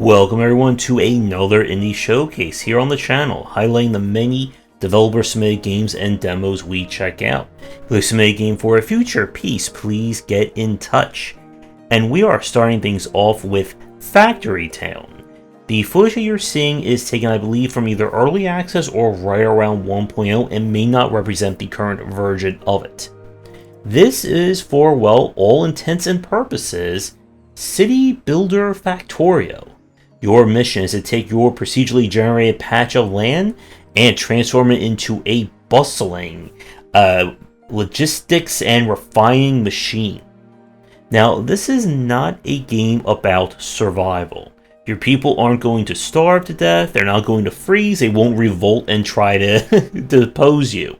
Welcome everyone to another indie showcase here on the channel, highlighting the many developer-submitted games and demos we check out. If you submit a game for a future piece, please get in touch. And we are starting things off with Factory Town. The footage that you're seeing is taken, I believe, from either early access or right around 1.0 and may not represent the current version of it. This is for, well, all intents and purposes, City Builder Factorio. Your mission is to take your procedurally generated patch of land and transform it into a bustling logistics and refining machine. Now, this is not a game about survival. Your people aren't going to starve to death, they're not going to freeze, they won't revolt and try to depose you.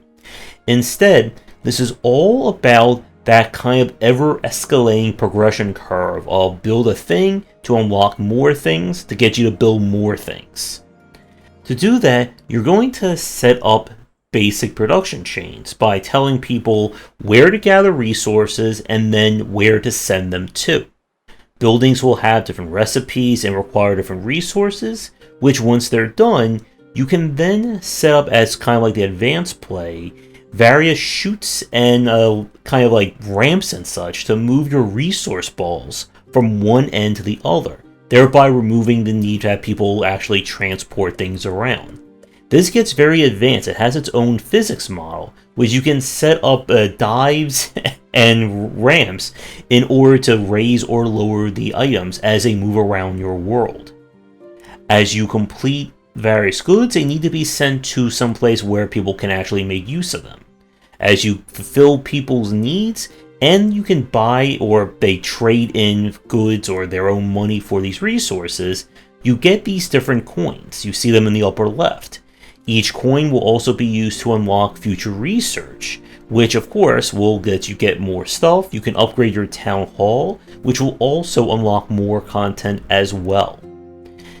Instead, this is all about that kind of ever-escalating progression curve of build a thing to unlock more things to get you to build more things. To do that, you're going to set up basic production chains by telling people where to gather resources and then where to send them to. Buildings will have different recipes and require different resources, which once they're done, you can then set up as kind of like the advanced play, various chutes and kind of like ramps and such to move your resource balls from one end to the other, thereby removing the need to have people actually transport things around. This gets very advanced. It has its own physics model, which you can set up dives and ramps in order to raise or lower the items as they move around your world. As you complete various goods, they need to be sent to some place where people can actually make use of them. As you fulfill people's needs, and you can buy or they trade in goods or their own money for these resources, you get these different coins. You see them in the upper left. Each coin will also be used to unlock future research, which of course will let you get more stuff. You can upgrade your town hall, which will also unlock more content as well.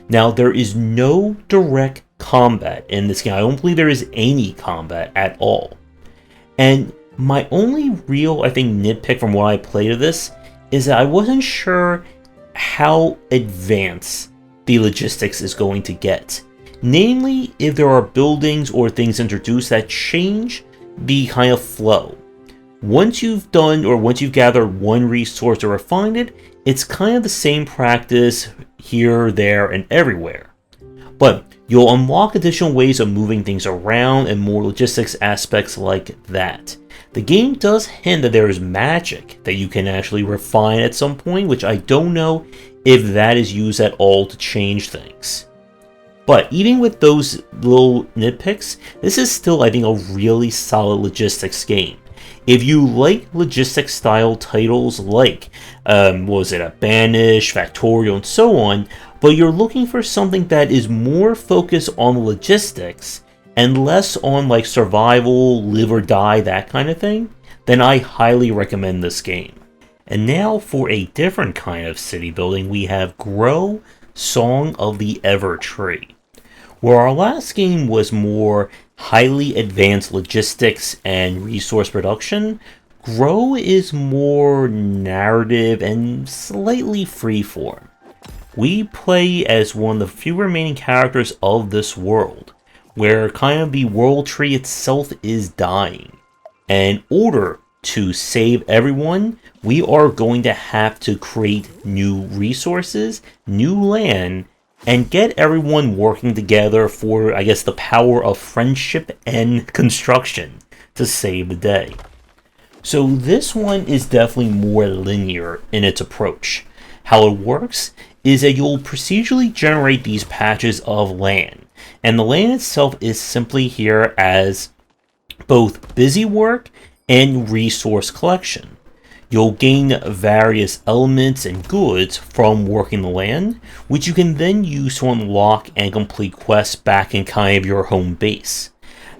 Now, there is no direct combat in this game. I don't believe there is any combat at all. And my only real, I think, nitpick from what I played of this is that I wasn't sure how advanced the logistics is going to get. Namely, if there are buildings or things introduced that change the kind of flow. Once you've done, or once you've gathered one resource or refined it, it's kind of the same practice here, there, and everywhere. But you'll unlock additional ways of moving things around and more logistics aspects like that. The game does hint that there is magic that you can actually refine at some point, which I don't know if that is used at all to change things. But even with those little nitpicks, this is still, I think, a really solid logistics game. If you like logistics style titles like, Banish, Factorio, and so on, but you're looking for something that is more focused on logistics and less on like survival, live or die, that kind of thing, then I highly recommend this game. And now for a different kind of city building, we have Grow, Song of the Evertree. Where our last game was more highly advanced logistics and resource production, Grow is more narrative and slightly freeform. We play as one of the few remaining characters of this world, where kind of the world tree itself is dying. And in order to save everyone, we are going to have to create new resources, new land, and get everyone working together for, I guess, the power of friendship and construction to save the day. So this one is definitely more linear in its approach. How it works is that you'll procedurally generate these patches of land, and the land itself is simply here as both busy work and resource collection. You'll gain various elements and goods from working the land, which you can then use to unlock and complete quests back in kind of your home base.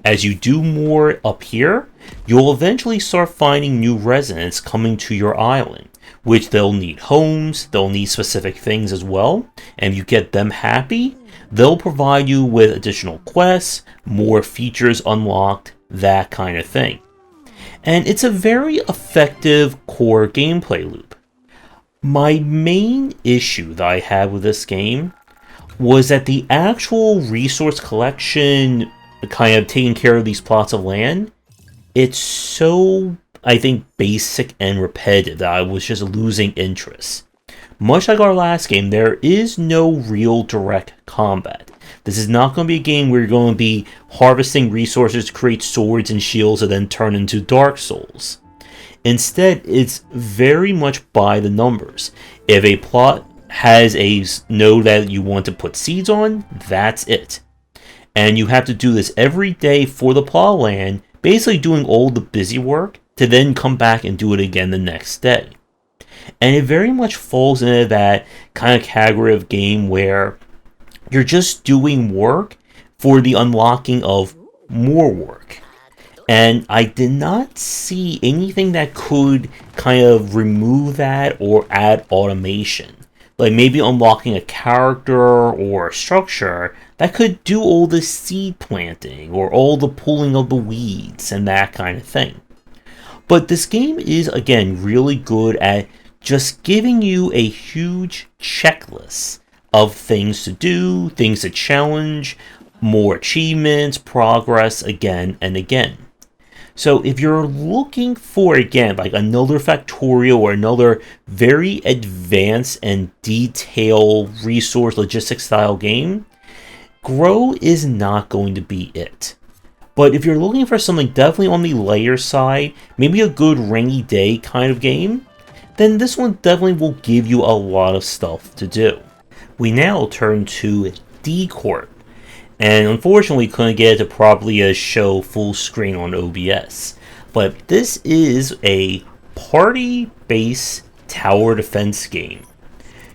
As you do more up here, you'll eventually start finding new residents coming to your island, which they'll need homes, they'll need specific things as well, and if you get them happy, they'll provide you with additional quests, more features unlocked, that kind of thing. And it's a very effective core gameplay loop. My main issue that I had with this game was that the actual resource collection, kind of taking care of these plots of land, it's so, I think, basic and repetitive that I was just losing interest. Much like our last game, there is no real direct combat. This is not going to be a game where you're going to be harvesting resources to create swords and shields and then turn into Dark Souls. Instead, it's very much by the numbers. If a plot has a node that you want to put seeds on, that's it. And you have to do this every day for the plot land, basically doing all the busy work to then come back and do it again the next day. And it very much falls into that kind of category of game where you're just doing work for the unlocking of more work. And I did not see anything that could kind of remove that or add automation. Like maybe unlocking a character or a structure that could do all the seed planting or all the pulling of the weeds and that kind of thing. But this game is, again, really good at just giving you a huge checklist of things to do, things to challenge, more achievements, progress again and again. So if you're looking for, again, like another Factorio or another very advanced and detailed resource logistics style game, Grow is not going to be it. But if you're looking for something definitely on the lighter side, maybe a good rainy day kind of game, then this one definitely will give you a lot of stuff to do. We now turn to D-corp. And unfortunately couldn't get it to properly show full screen on OBS. But this is a party-based tower defense game.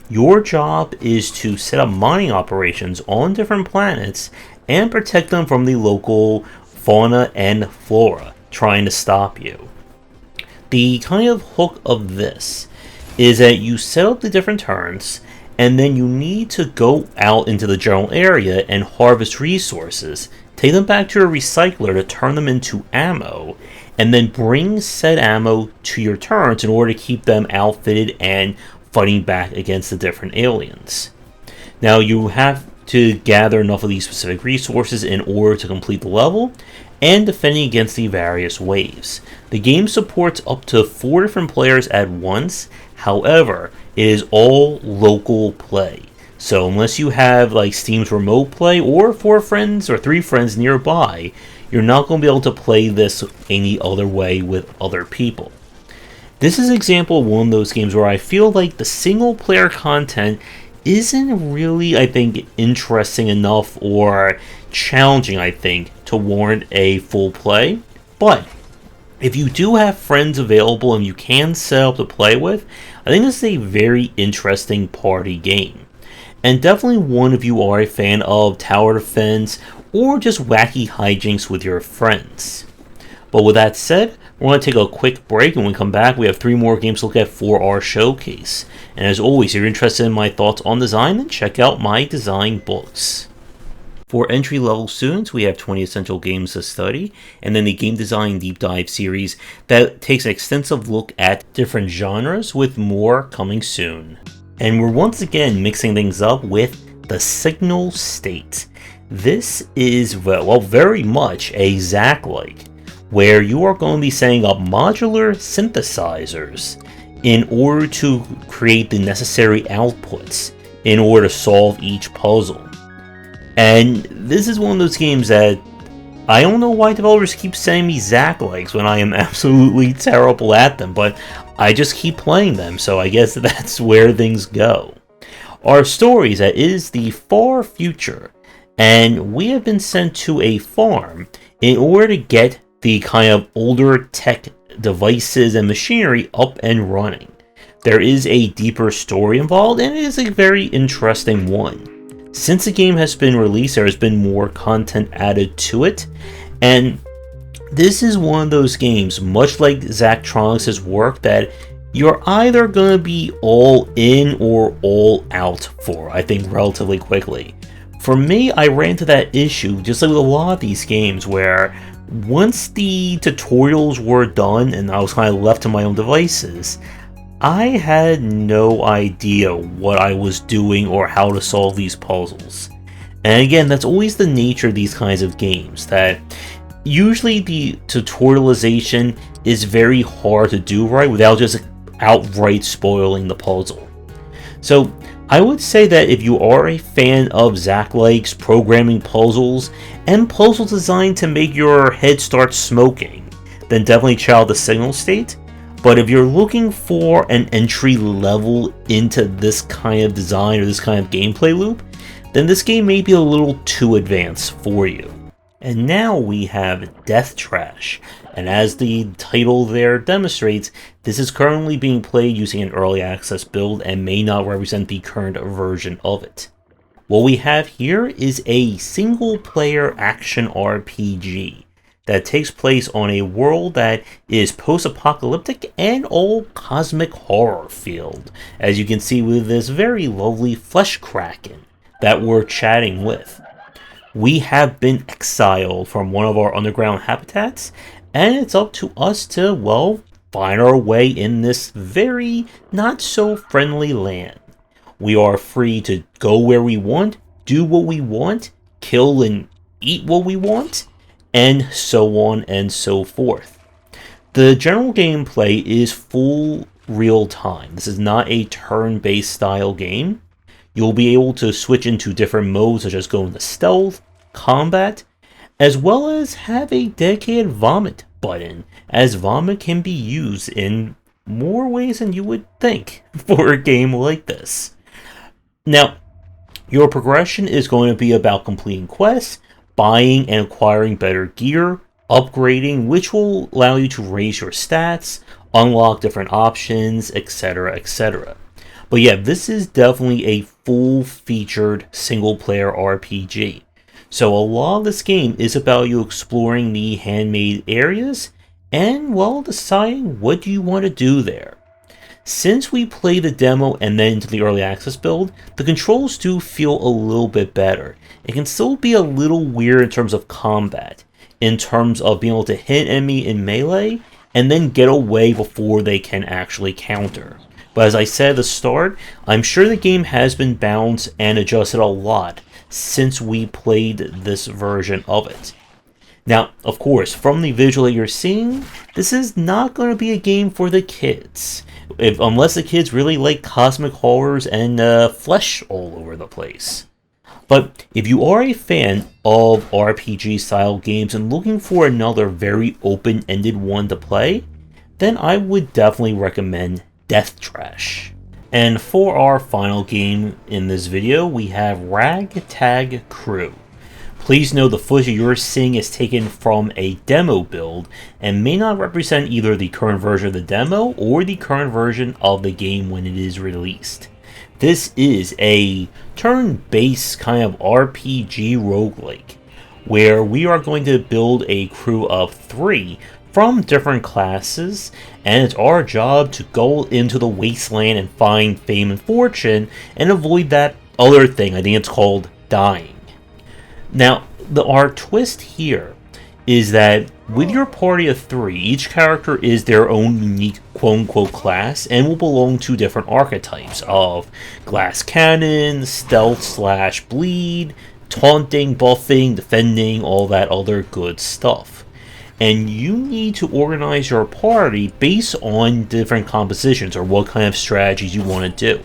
Your job is to set up mining operations on different planets and protect them from the local fauna and flora trying to stop you. The kind of hook of this is that you set up the different turns, and then you need to go out into the general area and harvest resources, take them back to your recycler to turn them into ammo, and then bring said ammo to your turns in order to keep them outfitted and fighting back against the different aliens. Now you have to gather enough of these specific resources in order to complete the level, and defending against the various waves. The game supports up to 4 different players at once, however, it is all local play. So unless you have like Steam's remote play or 4 friends or 3 friends nearby, you're not going to be able to play this any other way with other people. This is an example of one of those games where I feel like the single player content isn't really, I think, interesting enough or challenging, I think, to warrant a full play. But if you do have friends available and you can set up to play with, I think this is a very interesting party game. And definitely one if you are a fan of tower defense or just wacky hijinks with your friends. But with that said, we're going to take a quick break, and when we come back, we have 3 more games to look at for our showcase. And as always, if you're interested in my thoughts on design, then check out my design books. For entry-level students, we have 20 essential games to study, and then the Game Design Deep Dive series that takes an extensive look at different genres, with more coming soon. And we're once again mixing things up with the Signal State. This is, well, very much a Zack-like, where you are going to be setting up modular synthesizers in order to create the necessary outputs in order to solve each puzzle. And this is one of those games that I don't know why developers keep sending me Zack-likes when I am absolutely terrible at them, but I just keep playing them, so I guess that's where things go. Our story is the far future, and we have been sent to a farm in order to get the kind of older tech devices and machinery up and running. There is a deeper story involved, and it is a very interesting one. Since the game has been released, there has been more content added to it, and this is one of those games, much like Zachtronics' work, that you're either going to be all in or all out for, I think, relatively quickly. For me, I ran into that issue, just like with a lot of these games, where once the tutorials were done and I was kind of left to my own devices, I had no idea what I was doing or how to solve these puzzles. And again, that's always the nature of these kinds of games, that usually the tutorialization is very hard to do right without just outright spoiling the puzzle. So I would say that if you are a fan of Zack-likes, programming puzzles, and puzzles designed to make your head start smoking, then definitely check out the Signal State. But if you're looking for an entry level into this kind of design or this kind of gameplay loop, then this game may be a little too advanced for you. And now we have Death Trash, and as the title there demonstrates, this is currently being played using an early access build and may not represent the current version of it. What we have here is a single player action RPG that takes place on a world that is post-apocalyptic and all cosmic horror filled, as you can see with this very lovely flesh kraken that we're chatting with. We have been exiled from one of our underground habitats, and it's up to us to, well, find our way in this very not so friendly land. We are free to go where we want, do what we want, kill and eat what we want, and so on and so forth. The general gameplay is full real time. This is not a turn-based style game. You'll be able to switch into different modes such as going to stealth, combat, as well as have a dedicated vomit button, as vomit can be used in more ways than you would think for a game like this. Now, your progression is going to be about completing quests, buying and acquiring better gear, upgrading, which will allow you to raise your stats, unlock different options, etc., etc. But yeah, this is definitely a full-featured single-player RPG. So a lot of this game is about you exploring the handmade areas and, well, deciding what do you want to do there. Since we played the demo and then into the early access build, the controls do feel a little bit better. It can still be a little weird in terms of combat, in terms of being able to hit an enemy in melee and then get away before they can actually counter. But as I said at the start, I'm sure the game has been balanced and adjusted a lot since we played this version of it. Now, of course, from the visual that you're seeing, this is not going to be a game for the kids, unless the kids really like cosmic horrors and flesh all over the place. But if you are a fan of RPG-style games and looking for another very open-ended one to play, then I would definitely recommend Death Trash. And for our final game in this video, we have Ragtag Crew. Please know the footage you're seeing is taken from a demo build and may not represent either the current version of the demo or the current version of the game when it is released. This is a turn-based kind of RPG roguelike, where we are going to build a crew of 3 from different classes, and it's our job to go into the wasteland and find fame and fortune and avoid that other thing, I think it's called dying. Now, our twist here is that with your party of 3, each character is their own unique quote-unquote class and will belong to different archetypes of glass cannon, stealth / bleed, taunting, buffing, defending, all that other good stuff. And you need to organize your party based on different compositions or what kind of strategies you want to do.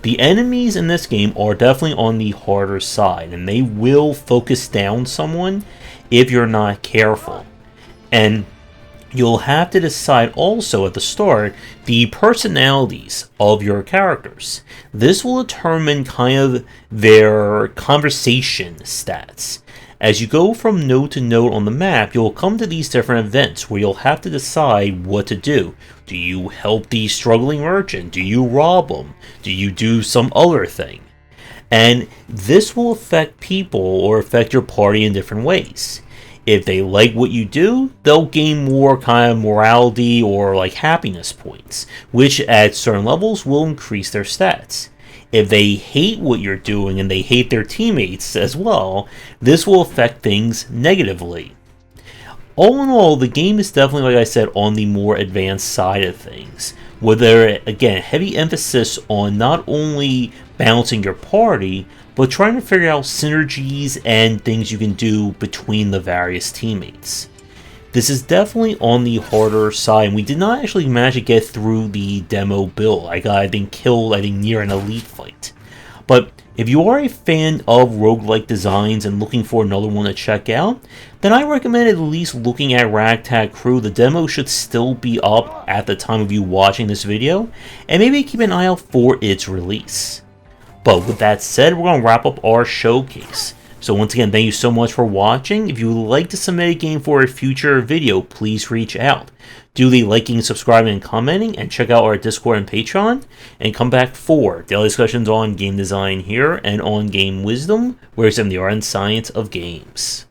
The enemies in this game are definitely on the harder side, and they will focus down someone if you're not careful. And you'll have to decide also at the start the personalities of your characters. This will determine kind of their conversation stats. As you go from node to node on the map, you'll come to these different events where you'll have to decide what to do. Do you help the struggling merchant? Do you rob them? Do you do some other thing? And this will affect people or affect your party in different ways. If they like what you do, they'll gain more kind of morality or like happiness points, which at certain levels will increase their stats. If they hate what you're doing and they hate their teammates as well, this will affect things negatively. All in all, the game is definitely, like I said, on the more advanced side of things, with there, again, heavy emphasis on not only balancing your party, but trying to figure out synergies and things you can do between the various teammates. This is definitely on the harder side, and we did not actually manage to get through the demo build. I got, killed, near an elite fight. But if you are a fan of roguelike designs and looking for another one to check out, then I recommend at least looking at Ragtag Crew. The demo should still be up at the time of you watching this video, and maybe keep an eye out for its release. But with that said, we're going to wrap up our showcase. So once again, thank you so much for watching. If you would like to submit a game for a future video, please reach out. Do the liking, subscribing, and commenting, and check out our Discord and Patreon, and come back for daily discussions on game design here and on game wisdom, where it's in the art and science of games.